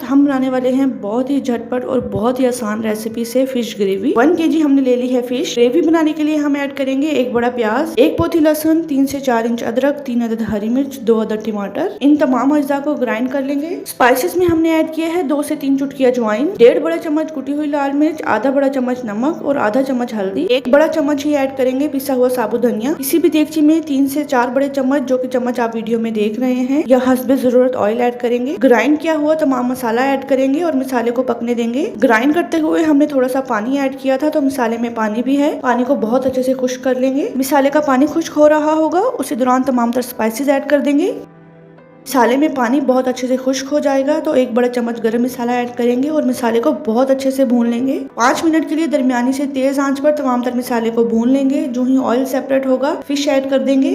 हम बनाने वाले हैं बहुत ही झटपट और बहुत ही आसान रेसिपी से फिश ग्रेवी। 1 kg हमने ले ली है फिश। ग्रेवी बनाने के लिए हम ऐड करेंगे 1 बड़ा प्याज, 1 पोथी लहसुन, 3 से 4 इंच अदरक, 3 अदद हरी मिर्च, 2 अदद टमाटर। इन तमाम अज्जा को ग्राइंड कर लेंगे। स्पाइसेस में हमने ऐड किया है 2 से 3 चुटकी अजवाइन, 1.5 बड़ा चम्मच कुटी हुई लाल मिर्च, आधा बड़ा चम्मच नमक और आधा चम्मच हल्दी। 1 बड़ा चम्मच ही ऐड करेंगे पिसा हुआ साबुत धनिया। किसी भी देगची में 3 से 4 बड़े चम्मच, जो कि चम्मच आप वीडियो में देख रहे हैं, या हस्बे जरूरत ऑयल ऐड करेंगे। ग्राइंड किया हुआ तमाम मसाला ऐड करेंगे और मसाले को पकने देंगे। ग्राइंड करते हुए हमने थोड़ा सा पानी ऐड किया था, तो मसाले में पानी भी है। पानी को बहुत अच्छे से खुश्क कर लेंगे। मसाले का पानी खुश्क हो रहा होगा, उसी दौरान तमाम तर स्पाइसेस ऐड कर देंगे। मसाले में पानी बहुत अच्छे से खुश्क हो जाएगा तो 1 बड़ा चम्मच गरम मसाला ऐड करेंगे और मसाले को बहुत अच्छे से भून लेंगे। 5 मिनट के लिए दरमियानी से तेज आंच पर तमाम तर मसाले को भून लेंगे। जो ही ऑयल सेपरेट होगा, फिश ऐड कर देंगे।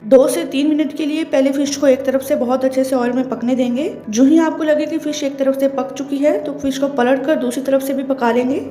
2 से 3 मिनट के लिए पहले फिश को एक तरफ से बहुत अच्छे से ऑयल में पकने देंगे। जो ही आपको लगे कि फिश एक तरफ से पक चुकी है, तो फिश को पलट कर दूसरी तरफ से भी पका लेंगे।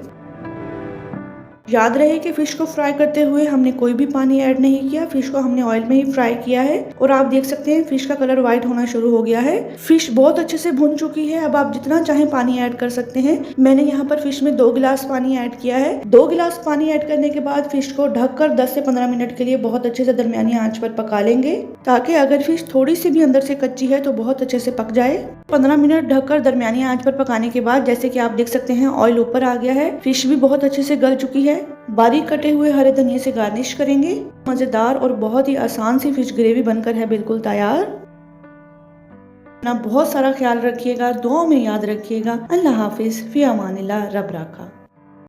याद रहे कि फिश को फ्राई करते हुए हमने कोई भी पानी ऐड नहीं किया। फिश को हमने ऑयल में ही फ्राई किया है और आप देख सकते हैं फिश का कलर व्हाइट होना शुरू हो गया है। फिश बहुत अच्छे से भुन चुकी है। अब आप जितना चाहें पानी ऐड कर सकते हैं। मैंने यहाँ पर फिश में 2 गिलास पानी ऐड किया है। 2 गिलास पानी ऐड करने के बाद फिश को ढककर 10 से 15 मिनट के लिए बहुत अच्छे से दरमियानी आंच पर पका लेंगे, ताकि अगर फिश थोड़ी सी भी अंदर से कच्ची है तो बहुत अच्छे से पक जाए। 15 मिनट ढककर दरमियानी आंच पर पकाने के बाद जैसे कि आप देख सकते हैं ऑयल ऊपर आ गया है। फिश भी बहुत अच्छे से गल चुकी है। बारीक कटे हुए हरे धनिया से गार्निश करेंगे। मजेदार और बहुत ही आसान सी फिश ग्रेवी बनकर है बिल्कुल तैयार। अपना बहुत सारा ख्याल रखिएगा, दुआओं में याद रखिएगा। अल्लाह हाफिज, फी अमानिल्लाह, रब राखा।